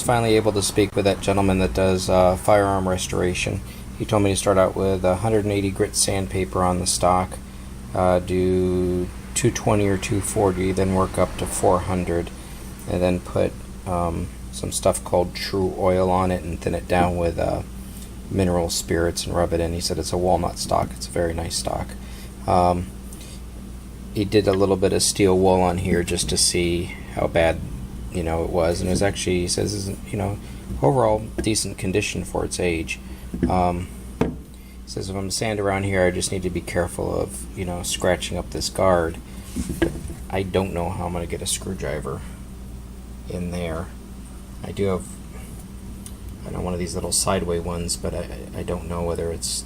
finally able to speak with that gentleman that does firearm restoration. He told me to start out with 180 grit sandpaper on the stock, do 220 or 240, then work up to 400, and then put some stuff called True Oil on it and thin it down with mineral spirits and rub it in. He said it's a walnut stock. It's a very nice stock. He did a little bit of steel wool on here just to see how bad it was, and it was actually, he says, is overall decent condition for its age. He says if I'm sand around here, I just need to be careful of scratching up this guard. But I don't know how I'm going to get a screwdriver in there. I do have one of these little sideway ones, but I don't know whether it's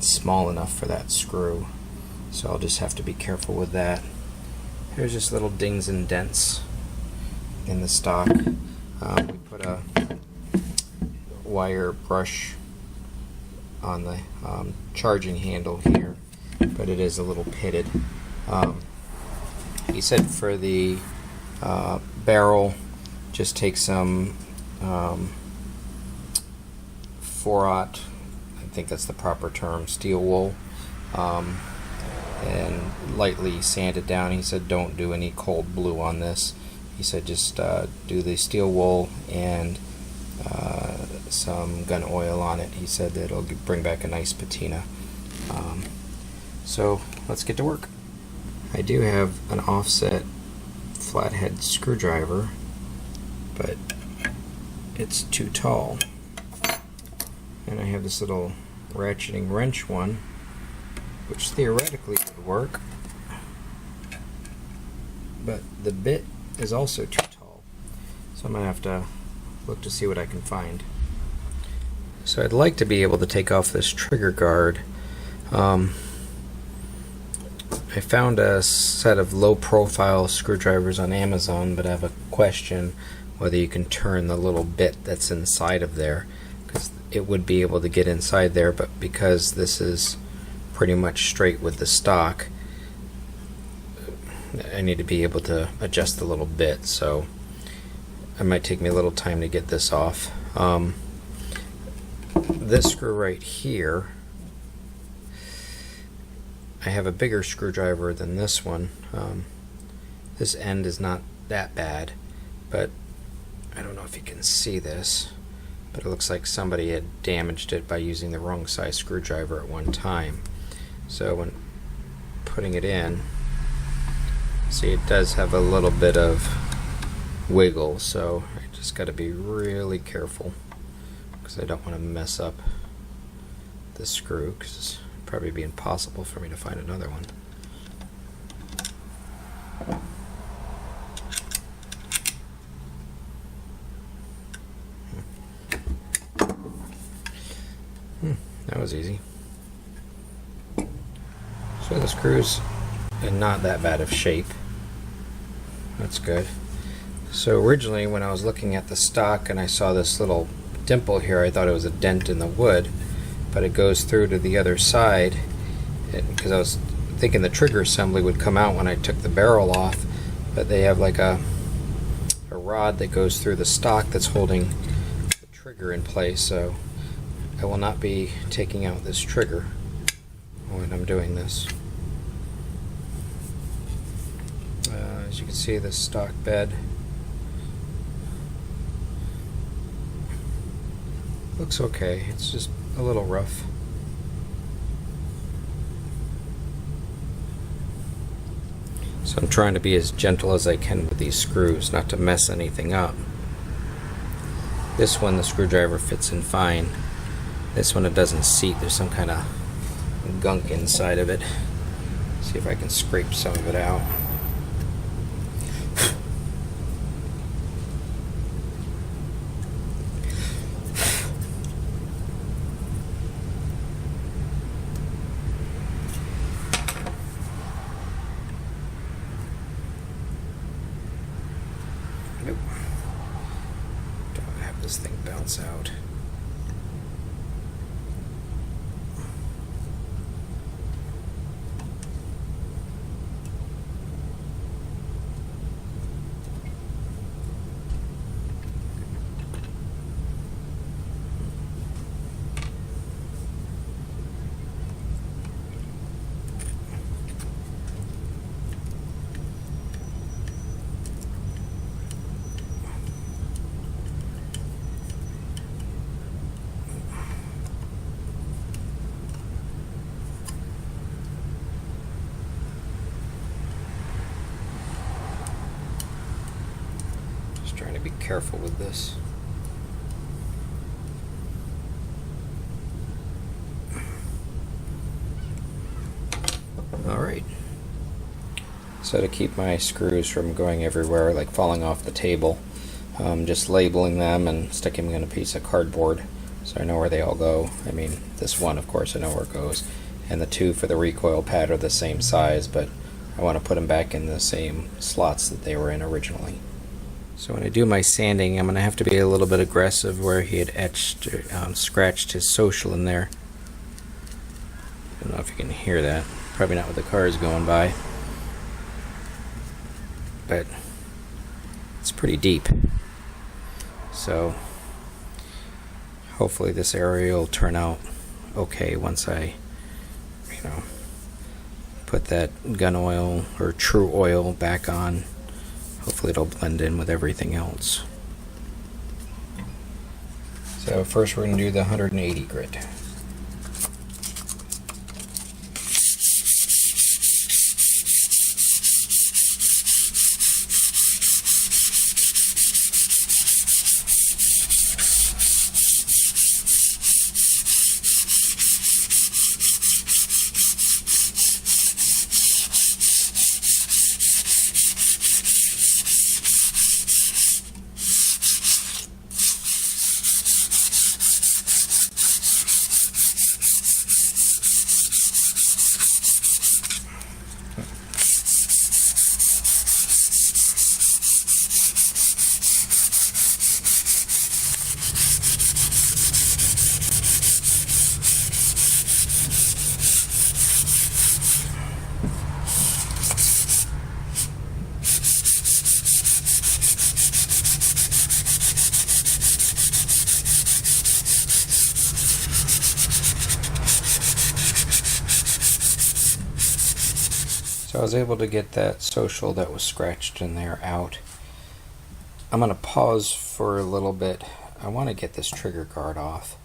small enough for that screw, so I'll just have to be careful with that. Here's just little dings and dents in the stock. We put a wire brush on the charging handle here, but it is a little pitted. He said for the barrel, just take some 4/0, I think that's the proper term, steel wool, and lightly sand it down. He said don't do any cold blue on this. He said just do the steel wool and some gun oil on it. He said that it'll bring back a nice patina. So let's get to work. I do have an offset flathead screwdriver, but it's too tall. And I have this little ratcheting wrench one, which theoretically would work, but the bit is also too tall. So I'm going to have to look to see what I can find. So I'd like to be able to take off this trigger guard. I found a set of low profile screwdrivers on Amazon, but I have a question whether you can turn the little bit that's inside of there, because it would be able to get inside there, but because this is pretty much straight with the stock, I need to be able to adjust the little bit, so it might take me a little time to get this off. This screw right here, I have a bigger screwdriver than this one. This end is not that bad, but I don't know if you can see this, but it looks like somebody had damaged it by using the wrong size screwdriver at one time. So when putting it in, see, it does have a little bit of wiggle, so I just got to be really careful because I don't want to mess up the screw, because it's probably be impossible for me to find another one. That was easy. So the screw's in not that bad of shape. That's good. So originally when I was looking at the stock and I saw this little dimple here, I thought it was a dent in the wood, but it goes through to the other side, because I was thinking the trigger assembly would come out when I took the barrel off, but they have like a rod that goes through the stock that's holding the trigger in place, so I will not be taking out this trigger when I'm doing this. As you can see, the stock bed looks okay. It's just a little rough. So I'm trying to be as gentle as I can with these screws, not to mess anything up. This one, the screwdriver fits in fine. This one, it doesn't seat. There's some kind of gunk inside of it. See if I can scrape some of it out. Nope. Don't have this thing bounce out. to be careful with this. Alright. So to keep my screws from going everywhere, like falling off the table, just labeling them and sticking them in a piece of cardboard so I know where they all go. I mean, this one, of course, I know where it goes. And the two for the recoil pad are the same size, but I want to put them back in the same slots that they were in originally. So when I do my sanding, I'm going to have to be a little bit aggressive where he had etched, scratched his social in there. I don't know if you can hear that. Probably not with the cars going by. But it's pretty deep. So hopefully this area will turn out okay once I, put that gun oil or true oil back on. Hopefully it'll blend in with everything else. So first we're going to do the 180 grit. So I was able to get that social that was scratched in there out. I'm going to pause for a little bit. I want to get this trigger guard off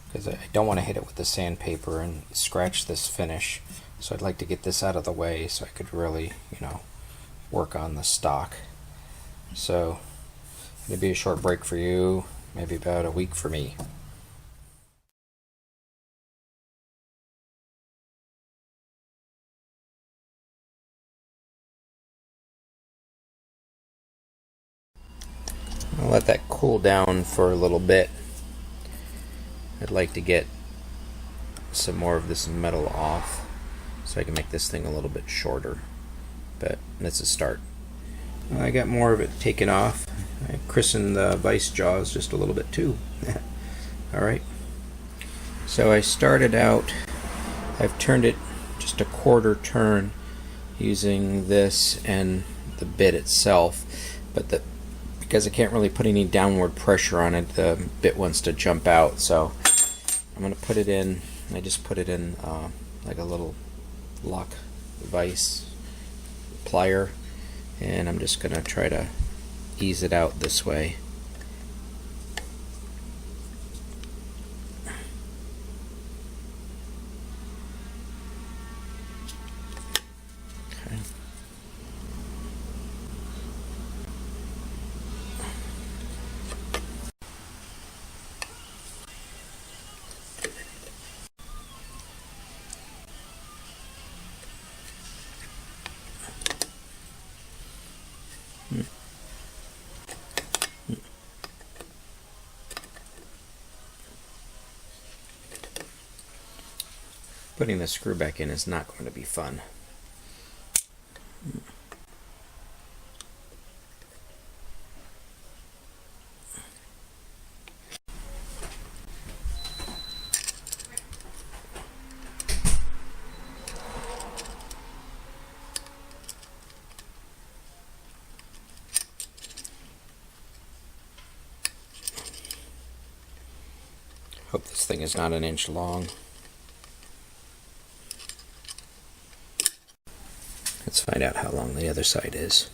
because I don't want to hit it with the sandpaper and scratch this finish. So I'd like to get this out of the way so I could really, work on the stock. So it'll be a short break for you, maybe about a week for me. I'll let that cool down for a little bit. I'd like to get some more of this metal off so I can make this thing a little bit shorter, but that's a start. I got more of it taken off. I christened the vice jaws just a little bit too. Alright, so I started out, I've turned it just a quarter turn using this and the bit itself, but because I can't really put any downward pressure on it, the bit wants to jump out, so I'm going to put it in. I just put it in like a little lock vice plier, and I'm just going to try to ease it out this way. Putting the screw back in is not going to be fun. Hope this thing is not an inch long. Let's find out how long the other side is.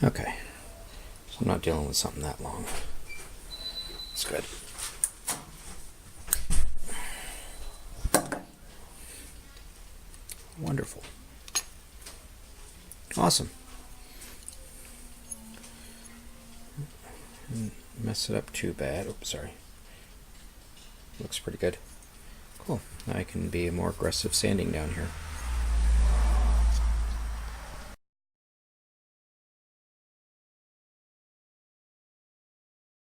Okay, so I'm not dealing with something that long. That's good. Wonderful. Awesome. Mess it up too bad. Oops, sorry. Looks pretty good. Cool. Now I can be more aggressive sanding down here.